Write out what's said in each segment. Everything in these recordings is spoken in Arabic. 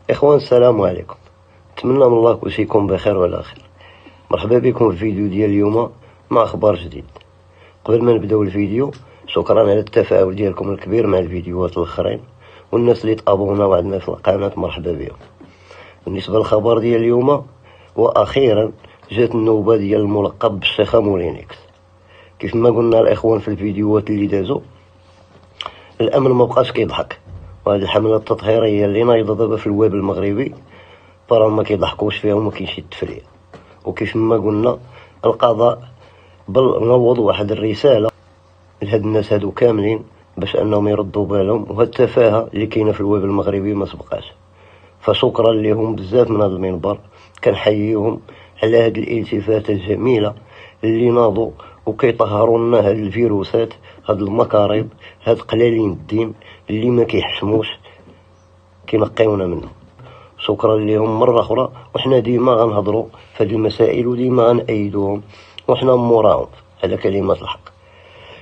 إخوان السلام عليكم. نتمنى من الله كلشي يكون بخير وعلى خير. مرحبا بكم في الفيديو ديال اليوم مع اخبار جديد. قبل ما نبداو الفيديو، شكرا على التفاعل ديالكم الكبير مع الفيديوهات الاخرين، والناس اللي تابوناو عندنا في القناه مرحبا بهم. بالنسبه للخبر ديال اليوم، واخيرا جات النوبه ديال الملقب بالشيخه مولينيكس. كيف ما قلنا الاخوان في الفيديوهات اللي دازو، الامن ما بقاش كيضحك، وهذه الحمله التطهيريه اللي نايضه دابا في الواب المغربي فراه ما كيضحكوش فيها وما كاينش التفريه. وكيف ما قلنا القضاء بل نوض واحد الرساله لهاد الناس هادو كاملين باش انهم يردوا بالهم، وهاد التفاهه اللي كاينه في الواب المغربي ما سبقاش. فشكرا لهم بزاف من هذا المنبر، كنحييهم على هاد الالتفاته الجميله اللي ناضوا وكيطهروا لنا هاد الفيروسات، هاد المكارب، هاد قلالين الدين اللي ما كيحشموش كينقيونا منهم. شكرا لهم مره اخرى، وحنا ديما غنهضروا في هذه المسائل وديما غنأيدوهم، وحنا موراهم على كلمات الحق.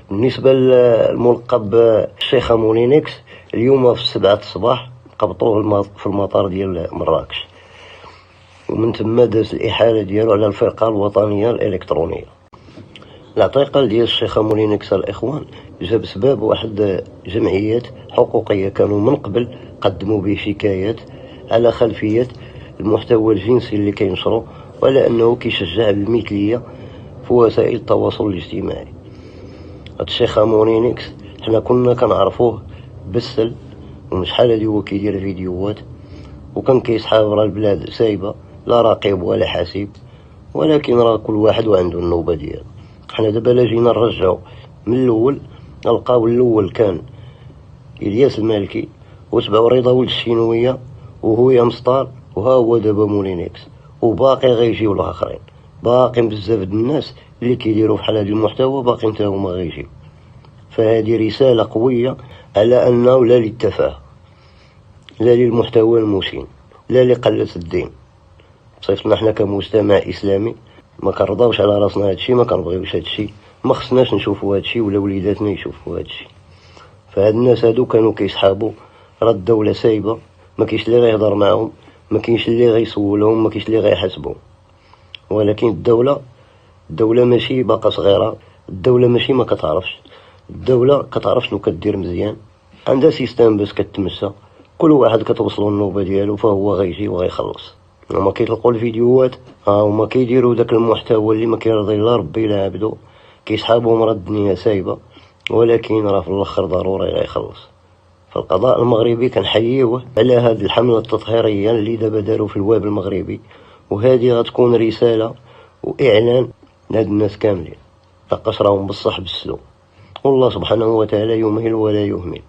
بالنسبه للملقب الشيخه مولينيكس، اليوم في 7 الصباح قبطوه في المطار ديال مراكش، ومن تما داز الاحاله ديالو على الفرقه الوطنيه الالكترونيه. الاعتقال ديال الشيخه مولينيكس الاخوان جا بسبب واحد جمعيات حقوقيه كانوا من قبل قدموا به شكايات على خلفيه المحتوى الجنسي اللي كينشروا، وعلى انه كيشجع المثليه في وسائل التواصل الاجتماعي. هاد الشيخ مولينيكس حنا كنا كنعرفوه بالسل، وشحال هادي هو كيدير فيديوهات وكان كيسحاب راه البلاد سايبه، لا راقب ولا حاسب، ولكن راه كل واحد وعنده النوبه ديالو. حنا دابا لا جينا نرجعو من الاول، نلقاو الاول كان الياس المالكي، وتبعو رضا ولد الشينويه، وهو يا مسطار، وها هو دابا مولينيكس، وباقي غيجيو الاخرين. باقي بزاف د الناس اللي كيديروا بحال هذا المحتوى باقي حتى هما غيجيو. فهذه رساله قويه على انه لا للتفاهه، لا للمحتوى المشين، لا لقله الدين. بصفتنا حنا كمجتمع اسلامي ما كنرضاوش على راسنا هادشي، ما كنبغيوش هادشي، ما خصناش نشوفوا هادشي ولا وليداتنا يشوفوا هادشي. فهاد الناس هادو كانوا كيسحابوا، راه الدوله سايبه، ما كاينش اللي غيهضر معاهم، ما كاينش اللي غيسولهم، ما كاينش اللي غيحاسبهم. ولكن الدوله ماشي باقا صغيره، الدوله ماشي ما كتعرفش، الدوله كتعرف شنو كدير مزيان، عندها سيستم باش كتمشى. كل واحد كتوصلوا النوبه ديالو فهو غيجي وغيخلص. هما كيطلقوا الفيديوهات، هما كيديروا داك المحتوى اللي ما كيرضي لا ربي لا عبدو، كيسحابهم راه الدنيا سايبه، ولكن راه في الاخر ضروري غيخلص. فالقضاء المغربي كنحييوه على هذه الحمله التطهيريه اللي دابا داروا في الواب المغربي، وهذه غتكون رساله واعلان لهاد الناس كاملين، لقاش راهم بصح بالسلو، والله سبحانه وتعالى يمهل ولا يهمل.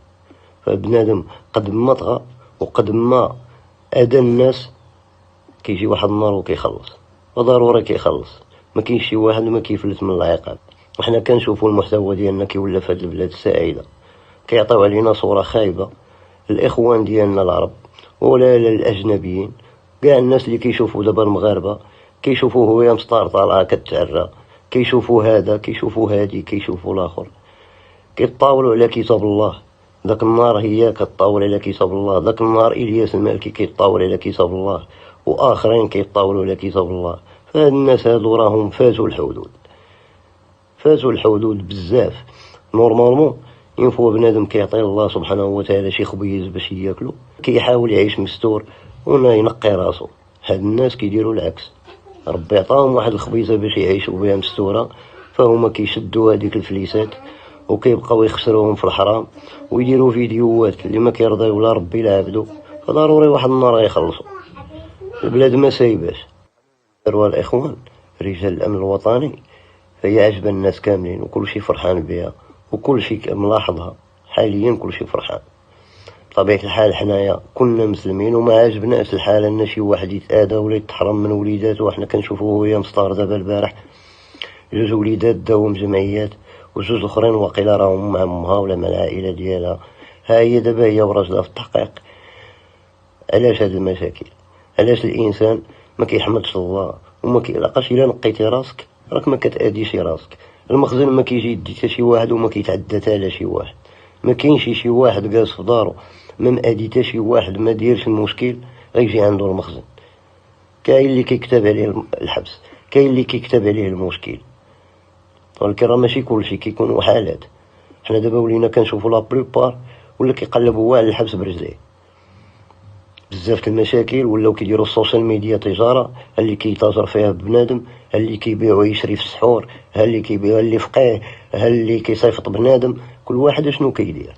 فبنادم قد ما طغى وقد ما اذى الناس كيجي واحد النهار وكيخلص، وضروري كيخلص. ما كاينش شي واحد ما كيفلت من العقاب. وحنا كنشوفوا المحتوى ديالنا كيولى في هاد البلاد السائده، كيعطيو علينا صوره خايبه. الاخوان ديالنا العرب ولا الاجنبيين، كاع الناس اللي كيشوفوا دابا المغاربه كيشوفوا هو يا مسطار طالعه كتعرى، كيشوفوا هذا، كيشوفوا هادي، كيشوفوا الاخر، كيطاولوا على كتاب الله. ذاك النهار هي كتطاول على كتاب الله، ذاك النهار الياس المالكي كيطاول على كتاب الله، واخرين كيطاولوا على كتاب الله. فهاد الناس هادو راهم فاتوا الحدود بزاف. نورمالمون ينفو بنادم كيعطي الله سبحانه وتعالى شي خبيز باش ياكلو، كيحاول يعيش مستور ولا ينقي راسو. هاد الناس كيديروا العكس، ربي عطاهم واحد الخبيزه باش يعيشوا بها مستوره، فهما كيشدوا هذيك الفليسات وكيبقاو يخسروهم في الحرام، ويديروا فيديوهات اللي ما كيرضيو لا ربي لا عبدو. فضروري واحد النهار غيخلصوا. البلاد ما سايباش. داروا الاخوان رجال الامن الوطني، فهي عجبة الناس كاملين وكل شيء فرحان بها، وكل شيء ملاحظها حاليا، كل شيء فرحان. بطبيعة الحال حنايا كنا مسلمين وما عجبناش الحال ان شي واحد يتآذى ولا يتحرم من وليداته. وحنا كنشوفوه هو يا مسطار دابا البارح 2 وليدات داوهم جمعيات، و2 الاخرين واقيلا راهم مع امها ولا مع العائله ديالها. ها هي دابا هي وراجلها في التحقيق. علاش هاد المشاكل؟ علاش الانسان ما كيحمدش الله وما كيلاقاش؟ الا نقيتي راسك راك ما كتأذيش راسك. المخزن ما كيجي يدي حتى شي واحد وما كيتعدى حتى على شي واحد. ما كاينش شي واحد جالس في دارو ما مأذي حتى شي واحد، ما دايرش المشكل غيجي عنده المخزن. كاين اللي كيكتب عليه الحبس، كاين اللي كيكتب عليه المشكل، ولكن راه ماشي كلشي، كيكونوا حالات. حنا دابا ولينا كنشوفوا لا بلوبار ولا كيقلبوا على الحبس برجليه. بزاف المشاكل ولاو كيديروا السوشيال ميديا تجاره، اللي كيتاجر فيها بنادم، اللي كيبيع ويشري في السحور، اللي كيبيع، اللي فقيه، اللي كيصيفط بنادم، كل واحد شنو كيدير.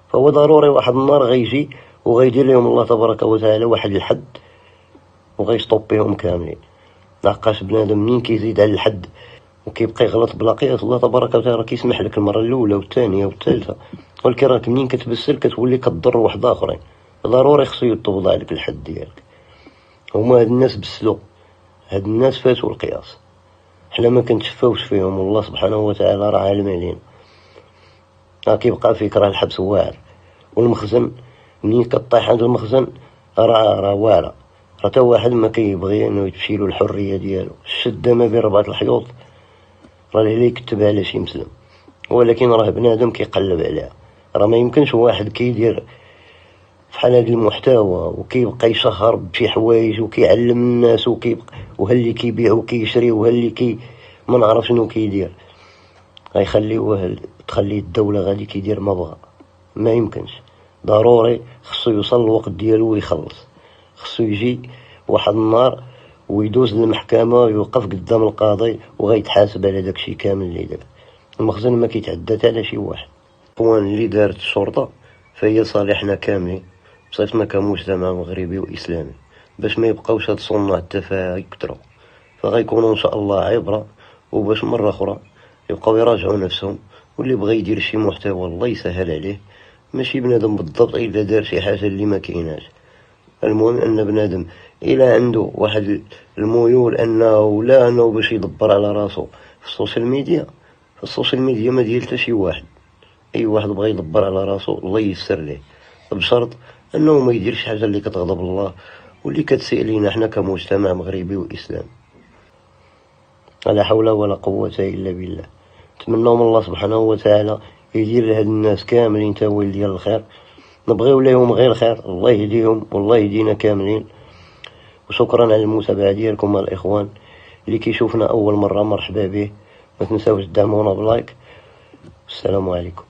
فهو ضروري واحد النهار غيجي وغيدير لهم الله تبارك وتعالى واحد الحد وغيستوبيهم كاملين. لحقاش بنادم منين كيزيد على الحد وكيبقى يغلط بلا قياس، الله تبارك وتعالى كيسمح لك المره الاولى والثانيه والثالثه، ولكن راك منين كتبسل كتولي كتضر واحد اخرين. ضروري خصو يطبق عليك الحد ديالك. هما هاد الناس بسلو، هاد الناس فاتوا القياس، حنا ما كنتشفاوش فيهم، والله سبحانه وتعالى راه عالم علينا. كيبقى فيك راه الحبس واعر، والمخزن منين كطيح عند المخزن راه واعره، راه تا واحد ما كيبغي انه تمشيلو الحريه ديالو. الشده ما بين رباط الحيوط راه اللي يكتب على شي مسلم، ولكن راه بنادم كيقلب عليها. راه ما يمكنش واحد كيدير فحال هاد المحتوى وكيبقى يشهر بشي حوايج وكيعلم الناس وها اللي كيبيع وكيشري وها اللي ما نعرف شنو كيدير، غيخليوه تخلي الدولة غادي كيدير ما بغا. ما يمكنش. ضروري خصو يوصل الوقت ديالو ويخلص، خصو يجي واحد النهار ويدوز للمحكمة ويوقف قدام القاضي وغيتحاسب على داكشي كامل اللي دار. المخزن ما كيتعدى على شي واحد. القوان اللي دارت الشرطة فهي صالحنا كاملين بصفتنا كمجتمع مغربي وإسلامي، باش ما يبقاوش هاد صناع التفاهة يكتروا، فغيكونوا إن شاء الله عبرة، وباش مرة أخرى يبقاو يراجعوا نفسهم. واللي بغى يدير شي محتوى الله يسهل عليه، ماشي بنادم بالضبط إلا دار شي حاجة اللي ما كايناش. المهم أن بنادم إلا عنده واحد الميول أنه لا أنه باش يدبر على راسو في السوشيال ميديا، فالسوشيال ميديا ما ديال حتى شي واحد. أي واحد بغى يدبر على راسو الله ييسر ليه، بشرط أنه ما يديرش حاجة اللي كتغضب الله واللي كتسيء لينا حنا كمجتمع مغربي وإسلامي. لا حول ولا قوة إلا بالله. نتمنى من الله سبحانه وتعالى يدير لهاد الناس كاملين تاويل ديال الخير، نبغيو ليهم غير الخير، الله يهديهم والله يهدينا كاملين. وشكرا على المتابعة ديالكم الإخوان. اللي كيشوفنا أول مرة مرحبا به، ما تنساوش تدعمونا بلايك. السلام عليكم.